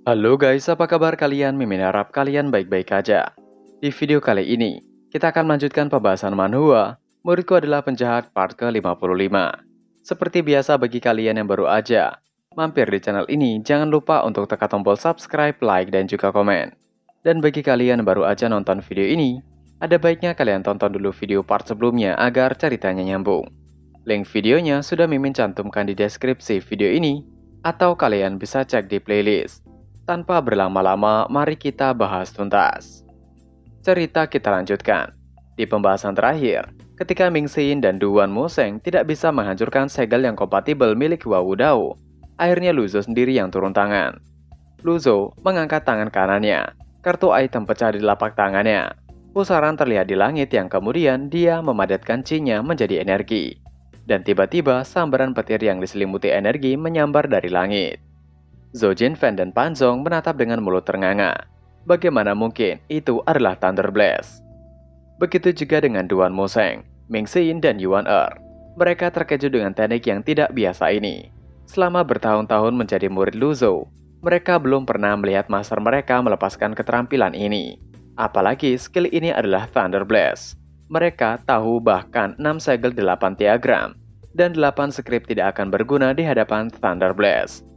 Halo guys, apa kabar kalian? Mimin harap kalian baik-baik aja. Di video kali ini, kita akan melanjutkan pembahasan manhwa, Muridku Adalah Penjahat part ke-55. Seperti biasa bagi kalian yang baru aja, mampir di channel ini, jangan lupa untuk tekan tombol subscribe, like, dan juga komen. Dan bagi kalian yang baru aja nonton video ini, ada baiknya kalian tonton dulu video part sebelumnya agar ceritanya nyambung. Link videonya sudah Mimin cantumkan di deskripsi video ini, atau kalian bisa cek di playlist. Tanpa berlama-lama, mari kita bahas tuntas. Cerita kita lanjutkan. Di pembahasan terakhir, ketika Ming Xin dan Duan Museng tidak bisa menghancurkan segel yang kompatibel milik Wu Dao, akhirnya Lu Zhou sendiri yang turun tangan. Lu Zhou mengangkat tangan kanannya, kartu item pecah di telapak tangannya. Pusaran terlihat di langit yang kemudian dia memadatkan chi-nya menjadi energi. Dan tiba-tiba sambaran petir yang diselimuti energi menyambar dari langit. Zhou Jinfen dan Pan Zong menatap dengan mulut ternganga. Bagaimana mungkin itu adalah Thunder Blast? Begitu juga dengan Duan Museng, Ming Xin, dan Yuan Er. Mereka terkejut dengan teknik yang tidak biasa ini. Selama bertahun-tahun menjadi murid Lu Zhou, mereka belum pernah melihat master mereka melepaskan keterampilan ini. Apalagi skill ini adalah Thunder Blast. Mereka tahu bahkan 6 segel 8 diagram, dan 8 skrip tidak akan berguna di hadapan Thunder Blast.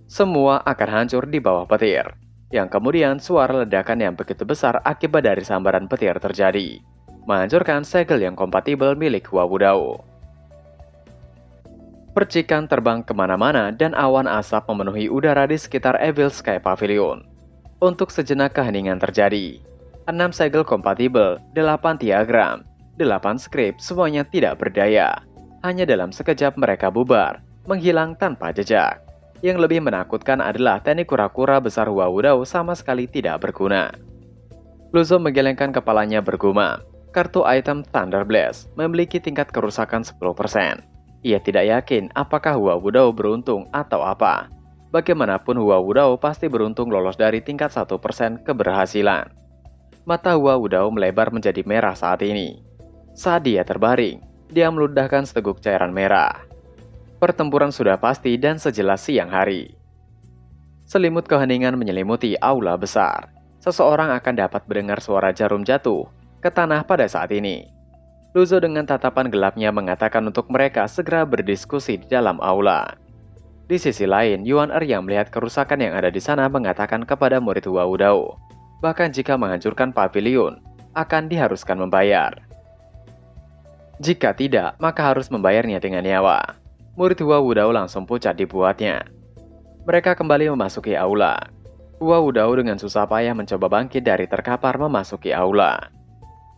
Semua akan hancur di bawah petir, yang kemudian suara ledakan yang begitu besar akibat dari sambaran petir terjadi, menghancurkan segel yang kompatibel milik Wu Dao. Percikan terbang kemana-mana dan awan asap memenuhi udara di sekitar Evil Sky Pavilion. Untuk sejenak keheningan terjadi. 6 segel kompatibel, 8 diagram, 8 skrip semuanya tidak berdaya. Hanya dalam sekejap mereka bubar, menghilang tanpa jejak. Yang lebih menakutkan adalah teknik kura-kura besar Wu Dao sama sekali tidak berguna. Lu Zhou menggelengkan kepalanya bergumam. Kartu item Thunder Blast memiliki tingkat kerusakan 10%. Ia tidak yakin apakah Wu Dao beruntung atau apa. Bagaimanapun Wu Dao pasti beruntung lolos dari tingkat 1% keberhasilan. Mata Wu Dao melebar menjadi merah saat ini. Saat dia terbaring, dia meludahkan seteguk cairan merah. Pertempuran sudah pasti dan sejelas siang hari. Selimut keheningan menyelimuti aula besar. Seseorang akan dapat mendengar suara jarum jatuh ke tanah pada saat ini. Lu Zhou dengan tatapan gelapnya mengatakan untuk mereka segera berdiskusi di dalam aula. Di sisi lain, Yuan Er yang melihat kerusakan yang ada di sana mengatakan kepada murid Wu Dao, bahkan jika menghancurkan pavilion, akan diharuskan membayar. Jika tidak, maka harus membayarnya dengan nyawa. Murid Wu Dao langsung pucat dibuatnya. Mereka kembali memasuki aula. Wu Dao dengan susah payah mencoba bangkit dari terkapar memasuki aula.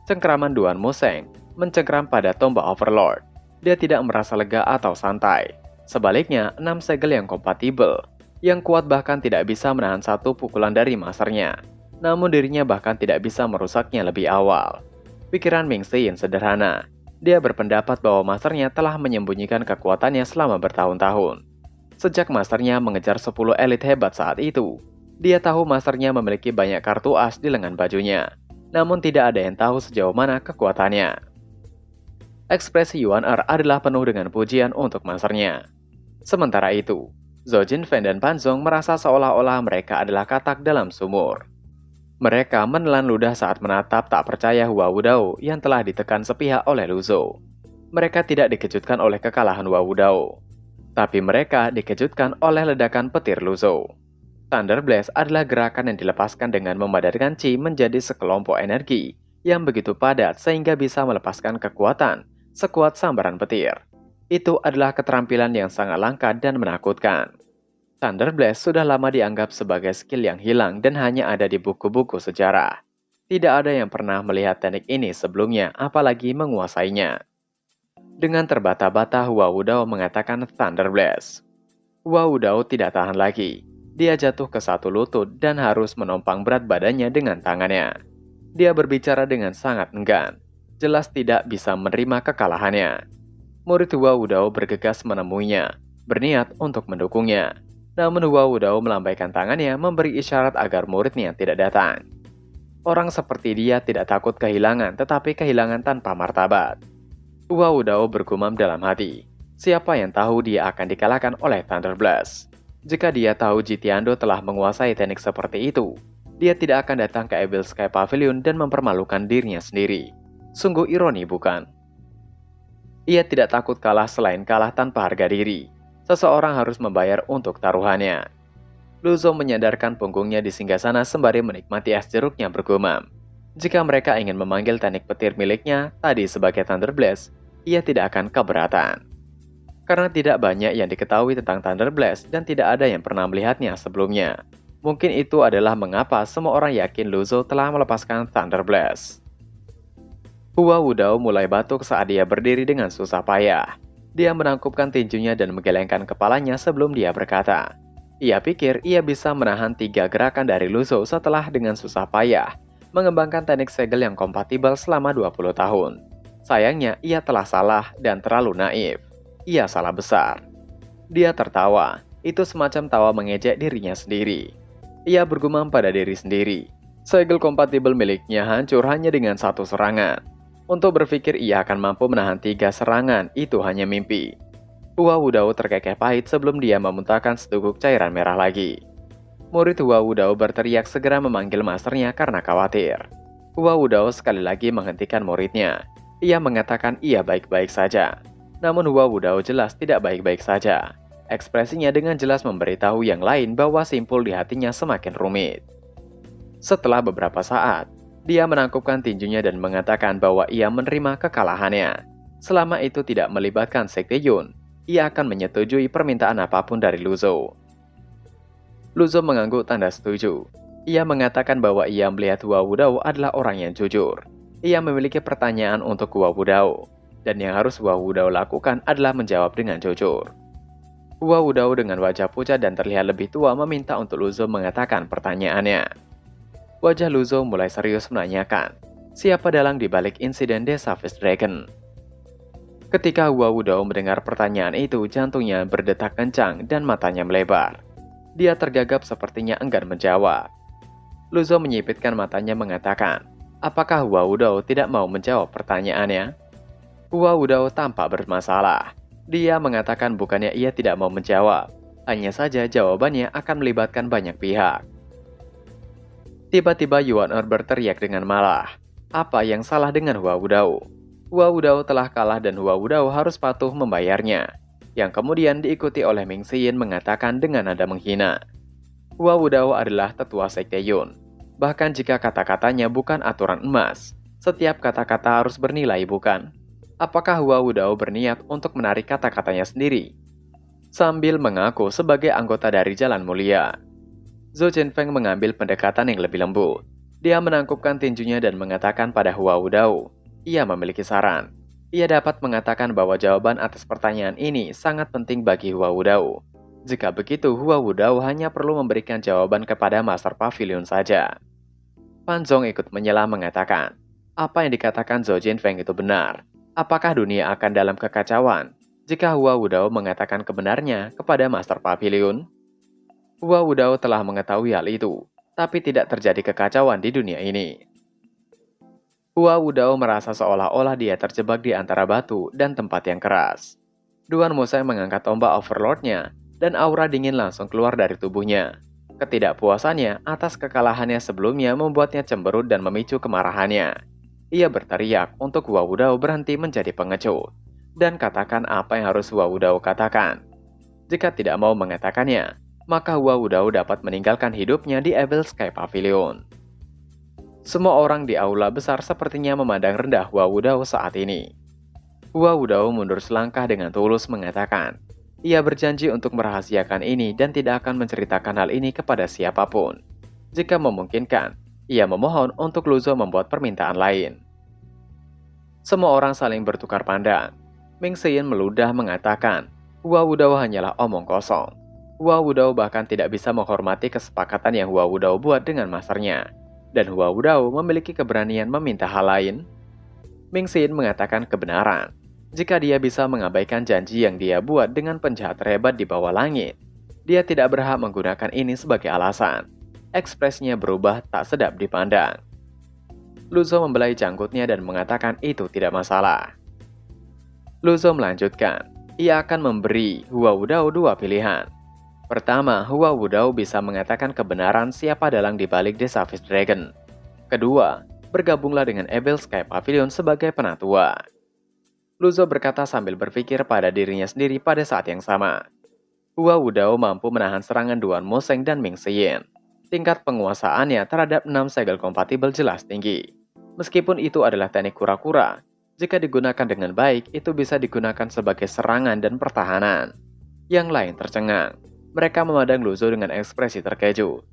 Cengkraman Duan Museng mencengkram pada tombak Overlord. Dia tidak merasa lega atau santai. Sebaliknya, 6 segel yang kompatibel, yang kuat bahkan tidak bisa menahan satu pukulan dari masternya. Namun dirinya bahkan tidak bisa merusaknya lebih awal. Pikiran Ming Xin sederhana. Dia berpendapat bahwa masternya telah menyembunyikan kekuatannya selama bertahun-tahun. Sejak masternya mengejar 10 elit hebat saat itu, dia tahu masternya memiliki banyak kartu as di lengan bajunya. Namun tidak ada yang tahu sejauh mana kekuatannya. Ekspresi Yuan Er adalah penuh dengan pujian untuk masternya. Sementara itu, Zhou Jinfen dan Pan Zong merasa seolah-olah mereka adalah katak dalam sumur. Mereka menelan ludah saat menatap tak percaya Wu Dao yang telah ditekan sepihak oleh Lu Zhou. Mereka tidak dikejutkan oleh kekalahan Wu Dao, tapi mereka dikejutkan oleh ledakan petir Lu Zhou. Thunder Blast adalah gerakan yang dilepaskan dengan memadatkan chi menjadi sekelompok energi yang begitu padat sehingga bisa melepaskan kekuatan sekuat sambaran petir. Itu adalah keterampilan yang sangat langka dan menakutkan. Thunder Blast sudah lama dianggap sebagai skill yang hilang dan hanya ada di buku-buku sejarah. Tidak ada yang pernah melihat teknik ini sebelumnya, apalagi menguasainya. Dengan terbata-bata, Wu Dao mengatakan Thunder Blast. Wu Dao tidak tahan lagi. Dia jatuh ke satu lutut dan harus menompang berat badannya dengan tangannya. Dia berbicara dengan sangat enggan. Jelas tidak bisa menerima kekalahannya. Murid Wu Dao bergegas menemuinya, berniat untuk mendukungnya. Namun Wu Dao melambaikan tangannya memberi isyarat agar muridnya tidak datang. Orang seperti dia tidak takut kehilangan, tetapi kehilangan tanpa martabat. Wu Dao bergumam dalam hati. Siapa yang tahu dia akan dikalahkan oleh Thunder Blast? Jika dia tahu Jitiando telah menguasai teknik seperti itu, dia tidak akan datang ke Evil Sky Pavilion dan mempermalukan dirinya sendiri. Sungguh ironi, bukan? Ia tidak takut kalah selain kalah tanpa harga diri. Seseorang harus membayar untuk taruhannya. Luzo menyandarkan punggungnya di singgasana sembari menikmati es jeruknya bergumam. Jika mereka ingin memanggil teknik petir miliknya tadi sebagai Thunder Blast, ia tidak akan keberatan. Karena tidak banyak yang diketahui tentang Thunder Blast dan tidak ada yang pernah melihatnya sebelumnya. Mungkin itu adalah mengapa semua orang yakin Luzo telah melepaskan Thunder Blast. Hua Wudao mulai batuk saat dia berdiri dengan susah payah. Dia menangkupkan tinjunya dan menggelengkan kepalanya sebelum dia berkata. Ia pikir ia bisa menahan 3 gerakan dari Luzo setelah dengan susah payah mengembangkan teknik segel yang kompatibel selama 20 tahun. Sayangnya ia telah salah dan terlalu naif. Ia salah besar. Dia tertawa. Itu semacam tawa mengejek dirinya sendiri. Ia bergumam pada diri sendiri. Segel kompatibel miliknya hancur hanya dengan 1 serangan. Untuk berpikir ia akan mampu menahan 3 serangan, itu hanya mimpi. Hua Wudao terkekeh pahit sebelum dia memuntahkan seteguk cairan merah lagi. Murid Hua Wudao berteriak segera memanggil masternya karena khawatir. Hua Wudao sekali lagi menghentikan muridnya. Ia mengatakan ia baik-baik saja. Namun Hua Wudao jelas tidak baik-baik saja. Ekspresinya dengan jelas memberitahu yang lain bahwa simpul di hatinya semakin rumit. Setelah beberapa saat, dia menangkupkan tinjunya dan mengatakan bahwa ia menerima kekalahannya. Selama itu tidak melibatkan Sekte Yun, ia akan menyetujui permintaan apapun dari Luzo. Luzo mengangguk tanda setuju. Ia mengatakan bahwa ia melihat Hua Wudao adalah orang yang jujur. Ia memiliki pertanyaan untuk Hua Wudao, dan yang harus Hua Wudao lakukan adalah menjawab dengan jujur. Hua Wudao dengan wajah pucat dan terlihat lebih tua meminta untuk Luzo mengatakan pertanyaannya. Wajah Luzo mulai serius menanyakan, siapa dalang di balik insiden The Savage Dragon? Ketika Hua Wudao mendengar pertanyaan itu, jantungnya berdetak kencang dan matanya melebar. Dia tergagap sepertinya enggan menjawab. Luzo menyipitkan matanya mengatakan, apakah Hua Wudao tidak mau menjawab pertanyaannya? Hua Wudao tampak bermasalah. Dia mengatakan bukannya ia tidak mau menjawab, hanya saja jawabannya akan melibatkan banyak pihak. Tiba-tiba Yuan Er berteriak dengan marah. Apa yang salah dengan Hua Wudao? Hua Wudao telah kalah dan Hua Wudao harus patuh membayarnya. Yang kemudian diikuti oleh Ming Xiyin mengatakan dengan nada menghina. Hua Wudao adalah tetua Sekte Yun. Bahkan jika kata-katanya bukan aturan emas, setiap kata-kata harus bernilai, bukan? Apakah Hua Wudao berniat untuk menarik kata-katanya sendiri? Sambil mengaku sebagai anggota dari Jalan Mulia, Zhou Jinfeng mengambil pendekatan yang lebih lembut. Dia menangkupkan tinjunya dan mengatakan pada Hua Wudao, ia memiliki saran. Ia dapat mengatakan bahwa jawaban atas pertanyaan ini sangat penting bagi Hua Wudao. Jika begitu, Hua Wudao hanya perlu memberikan jawaban kepada Master Pavilion saja. Pan Zong ikut menyela mengatakan, apa yang dikatakan Zhou Jinfeng itu benar. Apakah dunia akan dalam kekacauan jika Hua Wudao mengatakan kebenarnya kepada Master Pavilion? Hua Wudao telah mengetahui hal itu, tapi tidak terjadi kekacauan di dunia ini. Hua Wudao merasa seolah-olah dia terjebak di antara batu dan tempat yang keras. Duan Musai mengangkat tombak Overlord-nya, dan aura dingin langsung keluar dari tubuhnya. Ketidakpuasannya atas kekalahannya sebelumnya membuatnya cemberut dan memicu kemarahannya. Ia berteriak untuk Hua Wudao berhenti menjadi pengecut, dan katakan apa yang harus Hua Wudao katakan. Jika tidak mau mengatakannya, maka Hua Wudao dapat meninggalkan hidupnya di Evil Sky Pavilion. Semua orang di aula besar sepertinya memandang rendah Hua Wudao saat ini. Hua Wudao mundur selangkah dengan tulus mengatakan, ia berjanji untuk merahasiakan ini dan tidak akan menceritakan hal ini kepada siapapun. Jika memungkinkan, ia memohon untuk Luzo membuat permintaan lain. Semua orang saling bertukar pandang. Ming Xiyin meludah mengatakan, Hua Wudao hanyalah omong kosong. Hua Wudao bahkan tidak bisa menghormati kesepakatan yang Hua Wudao buat dengan masternya. Dan Hua Wudao memiliki keberanian meminta hal lain. Ming Xiyin mengatakan kebenaran. Jika dia bisa mengabaikan janji yang dia buat dengan penjahat terhebat di bawah langit, dia tidak berhak menggunakan ini sebagai alasan. Ekspresinya berubah tak sedap dipandang. Luzo membelai janggutnya dan mengatakan itu tidak masalah. Luzo melanjutkan, ia akan memberi Hua Wudao 2 pilihan. Pertama, Hua Wudao bisa mengatakan kebenaran siapa dalang dibalik The Savage Dragon. Kedua, bergabunglah dengan Evil Sky Pavilion sebagai penatua. Luzo berkata sambil berpikir pada dirinya sendiri pada saat yang sama. Hua Wudao mampu menahan serangan Duan Moseng dan Ming Xian. Tingkat penguasaannya terhadap 6 segel kompatibel jelas tinggi. Meskipun itu adalah teknik kura-kura, jika digunakan dengan baik, itu bisa digunakan sebagai serangan dan pertahanan. Yang lain tercengang. Mereka memandang Luzo dengan ekspresi terkejut.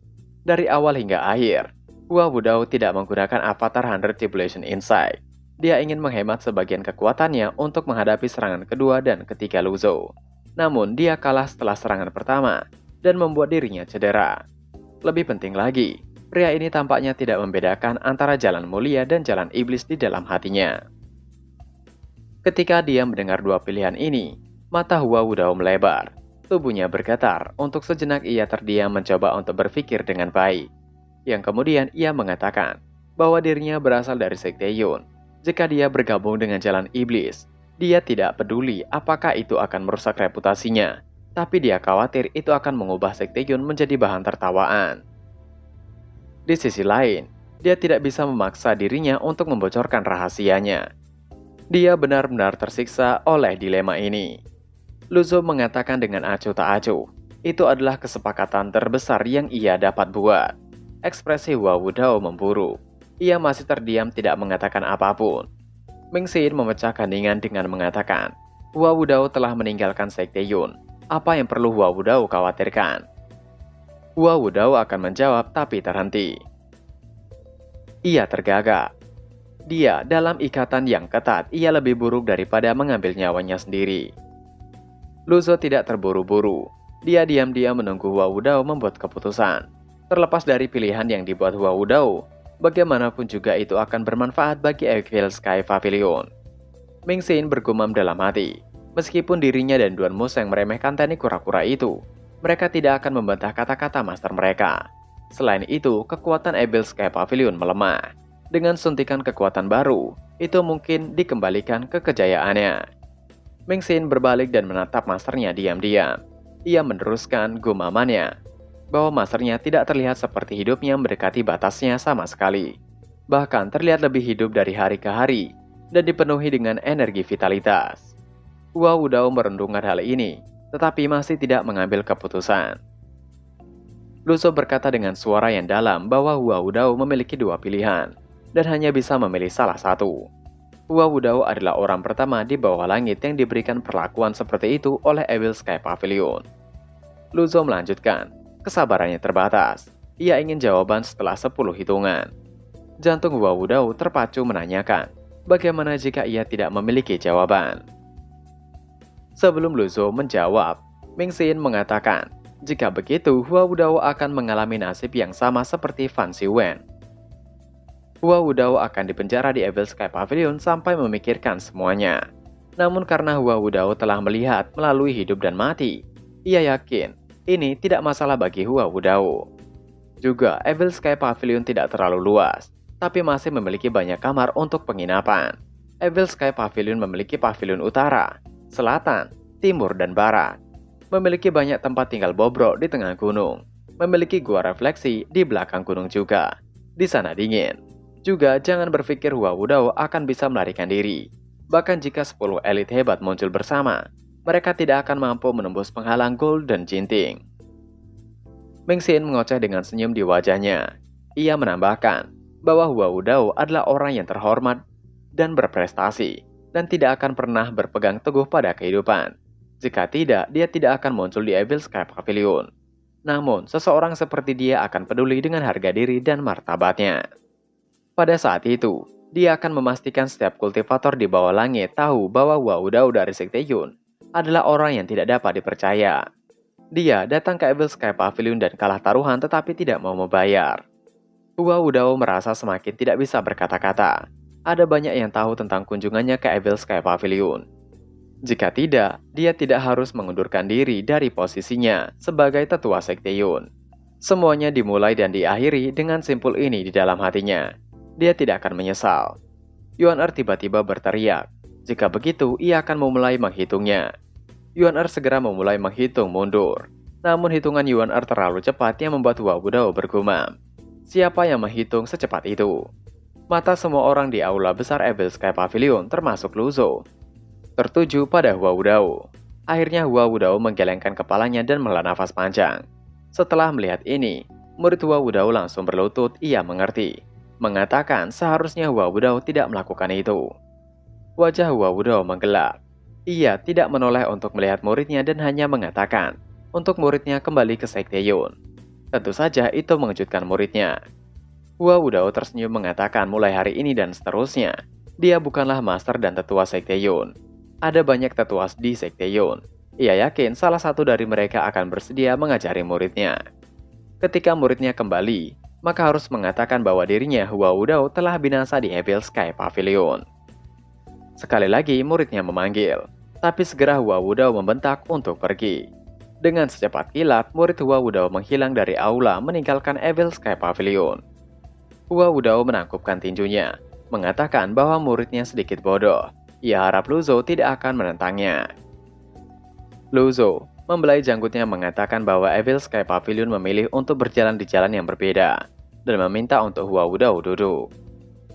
Dari awal hingga akhir, Hua Wudao tidak menggunakan avatar 100 Tribulation Insight. Dia ingin menghemat sebagian kekuatannya untuk menghadapi serangan kedua dan ketiga Luzo. Namun, dia kalah setelah serangan pertama dan membuat dirinya cedera. Lebih penting lagi, pria ini tampaknya tidak membedakan antara jalan mulia dan jalan iblis di dalam hatinya. Ketika dia mendengar dua pilihan ini, mata Hua Wudao melebar. Tubuhnya bergetar, untuk sejenak ia terdiam mencoba untuk berpikir dengan baik. Yang kemudian ia mengatakan bahwa dirinya berasal dari Sekte Yun. Jika dia bergabung dengan jalan iblis, dia tidak peduli apakah itu akan merusak reputasinya. Tapi dia khawatir itu akan mengubah Sekte Yun menjadi bahan tertawaan. Di sisi lain, dia tidak bisa memaksa dirinya untuk membocorkan rahasianya. Dia benar-benar tersiksa oleh dilema ini. Luzo mengatakan dengan acuh tak acuh, itu adalah kesepakatan terbesar yang ia dapat buat. Ekspresi Hua Wudao memburuk. Ia masih terdiam tidak mengatakan apapun. Ming Xian memecahkan heningan dengan mengatakan, Hua Wudao telah meninggalkan Sekte Yun. Apa yang perlu Hua Wudao khawatirkan? Hua Wudao akan menjawab tapi terhenti. Ia tergagap. Dia dalam ikatan yang ketat, ia lebih buruk daripada mengambil nyawanya sendiri. Luzo tidak terburu-buru. Dia diam-diam menunggu Hua Wudao membuat keputusan. Terlepas dari pilihan yang dibuat Hua Wudao, bagaimanapun juga itu akan bermanfaat bagi Evil Sky Pavilion. Ming Xian bergumam dalam hati. Meskipun dirinya dan Duan Moseng meremehkan teknik kura-kura itu, mereka tidak akan membantah kata-kata master mereka. Selain itu, kekuatan Evil Sky Pavilion melemah. Dengan suntikan kekuatan baru, itu mungkin dikembalikan ke kejayaannya. Ming Xian berbalik dan menatap masternya diam-diam. Ia meneruskan gumamannya bahwa masternya tidak terlihat seperti hidupnya mendekati batasnya sama sekali. Bahkan terlihat lebih hidup dari hari ke hari dan dipenuhi dengan energi vitalitas. Hua Wudao merendungkan hal ini, tetapi masih tidak mengambil keputusan. Luzo berkata dengan suara yang dalam bahwa Hua Wudao memiliki dua pilihan dan hanya bisa memilih salah satu. Hua Wudao adalah orang pertama di bawah langit yang diberikan perlakuan seperti itu oleh Evil Sky Pavilion. Luzo melanjutkan, kesabarannya terbatas. Ia ingin jawaban setelah 10 hitungan. Jantung Hua Wudao terpacu menanyakan, bagaimana jika ia tidak memiliki jawaban? Sebelum Luzo menjawab, Ming Xian mengatakan, jika begitu Hua Wudao akan mengalami nasib yang sama seperti Fan Siwen. Hua Wudao akan dipenjara di Evil Sky Pavilion sampai memikirkan semuanya. Namun karena Hua Wudao telah melihat melalui hidup dan mati, ia yakin ini tidak masalah bagi Hua Wudao. Juga, Evil Sky Pavilion tidak terlalu luas, tapi masih memiliki banyak kamar untuk penginapan. Evil Sky Pavilion memiliki pavilion utara, selatan, timur, dan barat. Memiliki banyak tempat tinggal bobrok di tengah gunung. Memiliki gua refleksi di belakang gunung juga. Di sana dingin. Juga jangan berpikir Hua Wudao akan bisa melarikan diri. Bahkan jika 10 elit hebat muncul bersama, mereka tidak akan mampu menembus penghalang Golden Jinting. Ming Xian mengoceh dengan senyum di wajahnya. Ia menambahkan bahwa Hua Wudao adalah orang yang terhormat dan berprestasi, dan tidak akan pernah berpegang teguh pada kehidupan. Jika tidak, dia tidak akan muncul di Evil Sky Pavilion. Namun, seseorang seperti dia akan peduli dengan harga diri dan martabatnya. Pada saat itu, dia akan memastikan setiap kultivator di bawah langit tahu bahwa Hua Wudao dari Sekte Yun adalah orang yang tidak dapat dipercaya. Dia datang ke Evil Sky Pavilion dan kalah taruhan tetapi tidak mau membayar. Hua Wudao merasa semakin tidak bisa berkata-kata. Ada banyak yang tahu tentang kunjungannya ke Evil Sky Pavilion. Jika tidak, dia tidak harus mengundurkan diri dari posisinya sebagai tetua Sekte Yun. Semuanya dimulai dan diakhiri dengan simpul ini di dalam hatinya. Dia tidak akan menyesal. Yuan Er tiba-tiba berteriak. Jika begitu, ia akan memulai menghitungnya. Yuan Er segera memulai menghitung mundur. Namun hitungan Yuan Er terlalu cepat yang membuat Hua Wudao bergumam. Siapa yang menghitung secepat itu? Mata semua orang di aula besar Evil Sky Pavilion termasuk Lu Zhou tertuju pada Hua Wudao. Akhirnya Hua Wudao menggelengkan kepalanya dan menghela nafas panjang. Setelah melihat ini, murid Hua Wudao langsung berlutut, ia mengerti. Mengatakan seharusnya Hua Wudao tidak melakukan itu. Wajah Hua Wudao menggelap. Ia tidak menoleh untuk melihat muridnya dan hanya mengatakan untuk muridnya kembali ke Sekte Yun. Tentu saja itu mengejutkan muridnya. Hua Wudao tersenyum mengatakan mulai hari ini dan seterusnya, dia bukanlah master dan tetua Sekte Yun. Ada banyak tetua di Sekte Yun. Ia yakin salah satu dari mereka akan bersedia mengajari muridnya. Ketika muridnya kembali, maka harus mengatakan bahwa dirinya Hua Wudao telah binasa di Evil Sky Pavilion. Sekali lagi muridnya memanggil, tapi segera Hua Wudao membentak untuk pergi. Dengan secepat kilat, murid Hua Wudao menghilang dari aula meninggalkan Evil Sky Pavilion. Hua Wudao menangkupkan tinjunya, mengatakan bahwa muridnya sedikit bodoh. Ia harap Lu Zhou tidak akan menentangnya. Lu Zhou membelai janggutnya mengatakan bahwa Evil Sky Pavilion memilih untuk berjalan di jalan yang berbeda dan meminta untuk Hua Wudao duduk.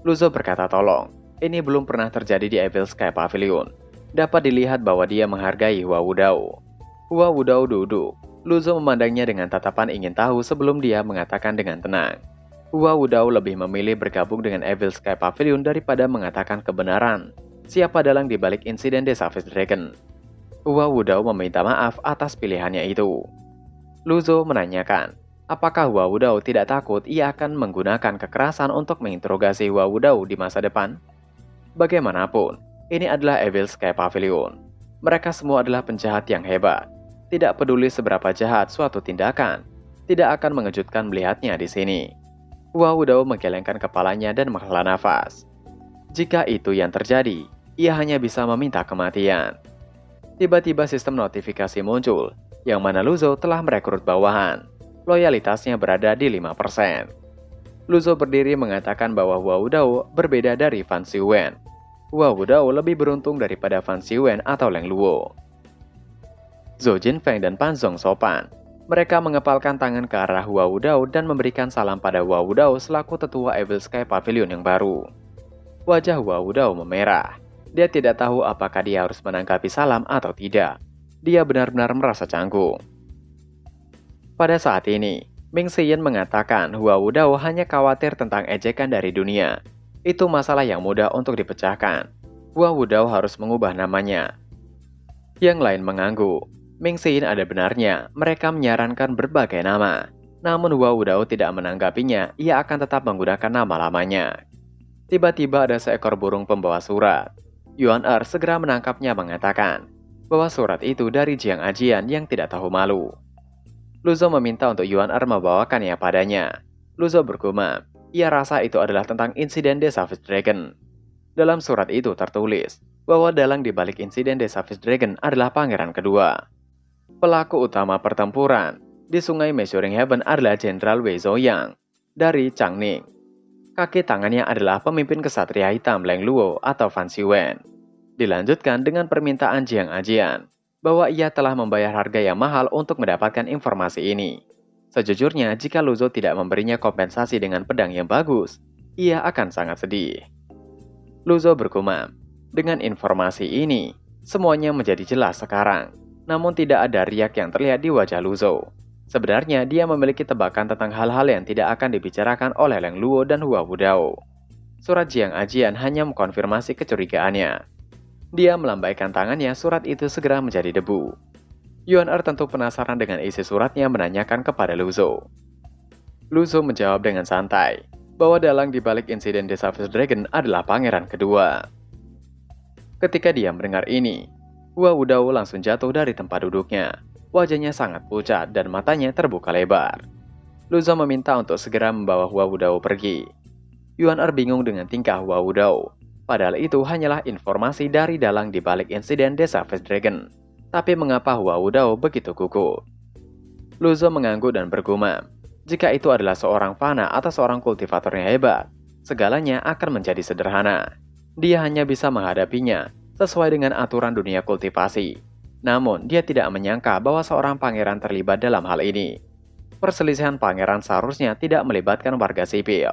Lu Zhou berkata tolong, ini belum pernah terjadi di Evil Sky Pavilion. Dapat dilihat bahwa dia menghargai Hua Wudao. Hua Wudao duduk. Lu Zhou memandangnya dengan tatapan ingin tahu sebelum dia mengatakan dengan tenang. Hua Wudao lebih memilih bergabung dengan Evil Sky Pavilion daripada mengatakan kebenaran siapa dalang di balik insiden The Savage Dragon. Hua Wudao meminta maaf atas pilihannya itu. Lu Zhou menanyakan, apakah Hua Wudao tidak takut ia akan menggunakan kekerasan untuk menginterogasi Hua Wudao di masa depan? Bagaimanapun, ini adalah Evil Sky Pavilion. Mereka semua adalah penjahat yang hebat. Tidak peduli seberapa jahat suatu tindakan, tidak akan mengejutkan melihatnya di sini. Hua Wudao menggelengkan kepalanya dan menghela nafas. Jika itu yang terjadi, ia hanya bisa meminta kematian. Tiba-tiba sistem notifikasi muncul, yang mana Lu Zhou telah merekrut bawahan. Loyalitasnya berada di 5%. Lu Zhou berdiri mengatakan bahwa Hua Wudao berbeda dari Fan Xiwen. Hua Wudao lebih beruntung daripada Fan Xiwen atau Leng Luo. Zhou Jinfeng dan Pan Zhong sopan. Mereka mengepalkan tangan ke arah Hua Wudao dan memberikan salam pada Hua Wudao selaku tetua Evil Sky Pavilion yang baru. Wajah Hua Wudao memerah. Dia tidak tahu apakah dia harus menanggapi salam atau tidak. Dia benar-benar merasa canggung. Pada saat ini, Ming Xiyan mengatakan Hua Wudao hanya khawatir tentang ejekan dari dunia. Itu masalah yang mudah untuk dipecahkan. Hua Wudao harus mengubah namanya. Yang lain mengangguk. Ming Xiyan ada benarnya, mereka menyarankan berbagai nama. Namun Hua Wudao tidak menanggapinya, ia akan tetap menggunakan nama lamanya. Tiba-tiba ada seekor burung pembawa surat. Yuan Er segera menangkapnya mengatakan bahwa surat itu dari Jiang Ajian yang tidak tahu malu. Lu Zhou meminta untuk Yuan Er membawakannya padanya. Lu Zhou bergumam, ia rasa itu adalah tentang insiden The Savage Dragon. Dalam surat itu tertulis bahwa dalang di balik insiden The Savage Dragon adalah pangeran kedua. Pelaku utama pertempuran di Sungai Measuring Heaven adalah Jenderal Wei Zhouyang dari Changning. Kaki tangannya adalah pemimpin kesatria hitam Leng Luo atau Fan Xiwen. Dilanjutkan dengan permintaan Jiang Ajian bahwa ia telah membayar harga yang mahal untuk mendapatkan informasi ini. Sejujurnya, jika Lu Zhou tidak memberinya kompensasi dengan pedang yang bagus, ia akan sangat sedih. Lu Zhou bergumam, dengan informasi ini, semuanya menjadi jelas sekarang. Namun tidak ada riak yang terlihat di wajah Lu Zhou. Sebenarnya dia memiliki tebakan tentang hal-hal yang tidak akan dibicarakan oleh Leng Luo dan Hua Wudao. Surat Jiang Ajian hanya mengkonfirmasi kecurigaannya. Dia melambaikan tangannya, surat itu segera menjadi debu. Yuan Er tentu penasaran dengan isi suratnya menanyakan kepada Lu Zhou. Lu Zhou menjawab dengan santai bahwa dalang di balik insiden The Savage Dragon adalah pangeran kedua. Ketika dia mendengar ini, Hua Wudao langsung jatuh dari tempat duduknya. Wajahnya sangat pucat dan matanya terbuka lebar. Lu Zhou meminta untuk segera membawa Hua Wudao pergi. Yuan Er bingung dengan tingkah Hua Wudao. Padahal itu hanyalah informasi dari dalang di balik insiden The Savage Dragon. Tapi mengapa Hua Wudao begitu gugup? Lu Zhou mengangguk dan bergumam, jika itu adalah seorang fana atau seorang kultivator yang hebat, segalanya akan menjadi sederhana. Dia hanya bisa menghadapinya sesuai dengan aturan dunia kultivasi. Namun, dia tidak menyangka bahwa seorang pangeran terlibat dalam hal ini. Perselisihan pangeran seharusnya tidak melibatkan warga sipil.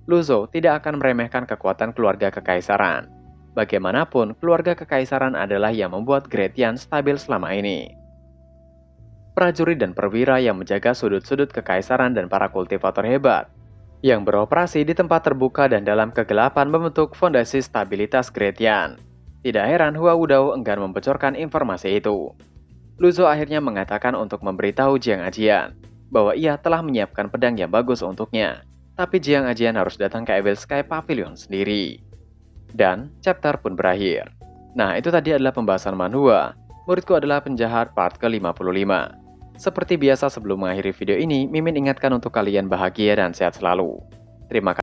Luzo tidak akan meremehkan kekuatan keluarga kekaisaran. Bagaimanapun, keluarga kekaisaran adalah yang membuat Gratian stabil selama ini. Prajurit dan perwira yang menjaga sudut-sudut kekaisaran dan para kultivator hebat yang beroperasi di tempat terbuka dan dalam kegelapan membentuk fondasi stabilitas Gratian. Tidak heran Hua Wudao enggan membocorkan informasi itu. Luzo akhirnya mengatakan untuk memberitahu Jiang Ajian bahwa ia telah menyiapkan pedang yang bagus untuknya. Tapi Jiang Ajian harus datang ke Evil Sky Pavilion sendiri. Dan chapter pun berakhir. Nah, itu tadi adalah pembahasan manhwa. Muridku adalah penjahat part ke-55. Seperti biasa sebelum mengakhiri video ini, Mimin ingatkan untuk kalian bahagia dan sehat selalu. Terima kasih.